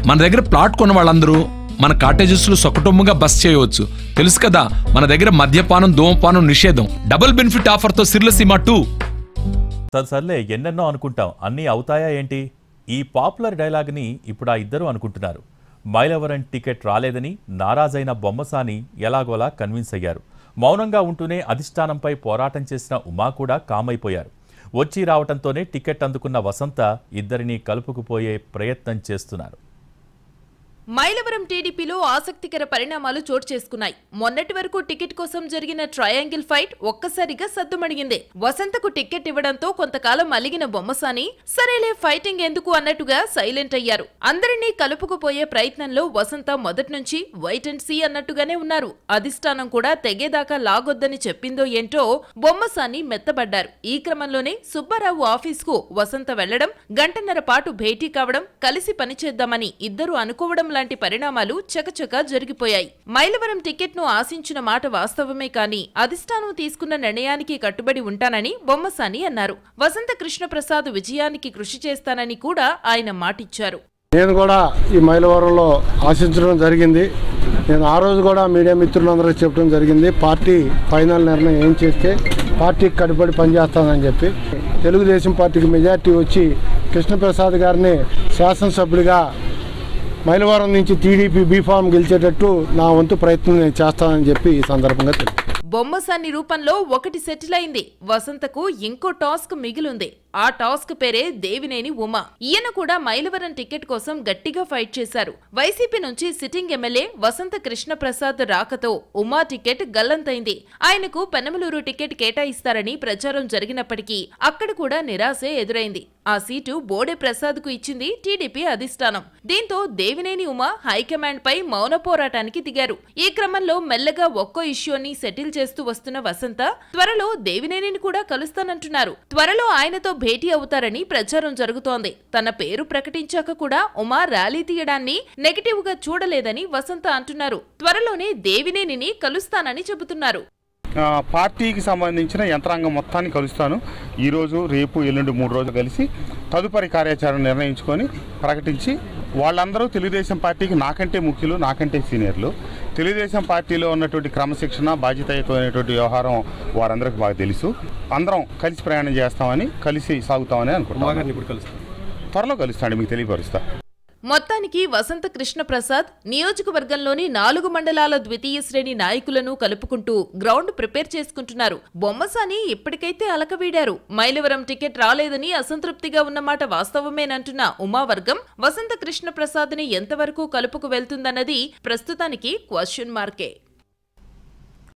మన దగ్గర ప్లాట్ కొన్న వాళ్ళందరూ మన కాటేజెస్ లో సొకటొమ్ముగా బస్ చేయవచ్చు. తెలుసు కదా, మన దగ్గర మద్యపానం ధూమపానం నిషేధం. డబుల్ బెనిఫిట్ ఆఫర్ తో సిర్లసీమ 2. సర్లే ఎన్నెన్నో అనుకుంటాం, అన్నీ అవుతాయా ఏంటి? ఈ పాపులర్ డైలాగ్ని ఇప్పుడు ఆ ఇద్దరు అనుకుంటున్నారు. మైలవరం టికెట్ రాలేదని నారాజైన బొమ్మసాని ఎలాగోలా కన్విన్స్ అయ్యారు. మౌనంగా ఉంటూనే అధిష్టానంపై పోరాటం చేసిన ఉమా కూడా కామైపోయారు. వచ్చి రావటంతోనే టికెట్ అందుకున్న వసంత ఇద్దరినీ కలుపుకుపోయే ప్రయత్నం చేస్తున్నారు. మైలవరం టీడీపీలో ఆసక్తికర పరిణామాలు చోటు చేసుకున్నాయి. మొన్నటి వరకు టికెట్ కోసం జరిగిన ట్రయాంగిల్ ఫైట్ ఒక్కసారిగా సద్దుమణిగింది. వసంతకు టికెట్ ఇవ్వడంతో కొంతకాలం అలిగిన బొమ్మసాని సరేలే ఫైటింగ్ ఎందుకు అన్నట్టుగా సైలెంట్ అయ్యారు. అందరినీ కలుపుకుపోయే ప్రయత్నంలో వసంత మొదటి నుంచి వైట్ అండ్ సీ అన్నట్టుగానే ఉన్నారు. అధిష్టానం కూడా తెగేదాకా లాగొద్దని చెప్పిందో ఏంటో బొమ్మసాని మెత్తబడ్డారు. ఈ క్రమంలోనే సుబ్బారావు ఆఫీస్కు వసంత వెళ్లడం, గంటన్నర పాటు భేటీ కావడం, కలిసి పనిచేద్దామని ఇద్దరు అనుకోవడం లాంటి పరిణామాలు చకచకా జరిగిపోయాయి. మైలవరం టికెట్ ను ఆశించిన మాట వాస్తవమే కానీ అధిష్టానం తీసుకున్న నిర్ణయానికి కట్టుబడి ఉంటానని బొమ్మసాని అన్నారు. వసంత కృష్ణప్రసాద్ విజయానికి కృషి చేస్తానని కూడా ఆయన మాటిచ్చారు. నేను కూడా ఈ మైలవరంలో ఆశించడం జరిగింది. నేను ఆ రోజు కూడా మీడియా మిత్రులందరికీ చెప్పడం జరిగింది, పార్టీ ఫైనల్ నిర్ణయం ఏం చేస్తే పార్టీకి కట్టుబడి పనిచేస్తానని చెప్పి. తెలుగుదేశం పార్టీకి మెజార్టీ వచ్చి కృష్ణప్రసాద్ గారిని శాసనసభ్యుడిగా మైలవరం నుంచి టీడీపీ బీఫామ్ గెలిచేటట్టు నా వంతు ప్రయత్నం నేను చేస్తానని చెప్పి ఈ సందర్భంగా తెలియదు. బొమ్మసాని రూపంలో ఒకటి సెటిల్ అయింది. వసంతకు ఇంకో టాస్క్ మిగిలింది. ఆ టాస్క్ పేరే దేవినేని ఉమా. ఈయన కూడా మైలవరం టికెట్ కోసం గట్టిగా ఫైట్ చేశారు. వైసీపీ నుంచి సిట్టింగ్ ఎమ్మెల్యే వసంత కృష్ణప్రసాద్ రాకతో ఉమా టికెట్ గల్లంతైంది. ఆయనకు పెనమలూరు టికెట్ కేటాయిస్తారని ప్రచారం జరిగినప్పటికీ అక్కడ కూడా నిరాశే ఎదురైంది. ఆ సీటు బోడే ప్రసాద్ కు ఇచ్చింది టీడీపీ అధిష్టానం. దీంతో దేవినేని ఉమా హైకమాండ్ పై మౌన పోరాటానికి దిగారు. ఈ క్రమంలో మెల్లగా ఒక్కో ఇష్యూని సెటిల్ చేస్తూ వస్తున్న వసంత త్వరలో దేవినేనిని కూడా కలుస్తానంటున్నారు. త్వరలో ఆయనతో భేటీ అవుతారని ప్రచారం జరుగుతోంది. తన పేరు ప్రకటించాక కూడా ఉమా ర్యాలీ తీయడాన్ని నెగటివ్ గా చూడలేదని వసంత అంటున్నారు. త్వరలోనే దేవినేనిని కలుస్తానని చెబుతున్నారు. పార్టీకి సంబంధించిన యంత్రాంగం మొత్తాన్ని కలుస్తాను. ఈరోజు, రేపు, ఎల్లుండి 3 రోజులు కలిసి తదుపరి కార్యాచరణ నిర్ణయించుకొని ప్రకటించి, వాళ్ళందరూ తెలుగుదేశం పార్టీకి నాకంటే ముఖ్యులు, నాకంటే సీనియర్లు. తెలుగుదేశం పార్టీలో ఉన్నటువంటి క్రమశిక్షణ, బాధ్యతాయుతమైనటువంటి వ్యవహారం వారందరికీ బాగా తెలుసు. అందరం కలిసి ప్రయాణం చేస్తామని, కలిసి సాగుతామని అనుకుంటున్నాం. త్వరలో కలుస్తాను, మీకు తెలియపరుస్తా. మొత్తానికి వసంత కృష్ణప్రసాద్ నియోజకవర్గంలోని 4 మండలాల ద్వితీయ శ్రేణి నాయకులను కలుపుకుంటూ గ్రౌండ్ ప్రిపేర్ చేసుకుంటున్నారు. బొమ్మసాని ఇప్పటికైతే అలకవీడారు. మైలవరం టికెట్ రాలేదని అసంతృప్తిగా ఉన్నమాట వాస్తవమేనంటున్న ఉమావర్గం వసంత కృష్ణప్రసాద్ ని ఎంతవరకు కలుపుకు వెళ్తుందన్నది ప్రస్తుతానికి క్వశ్చన్ మార్కే.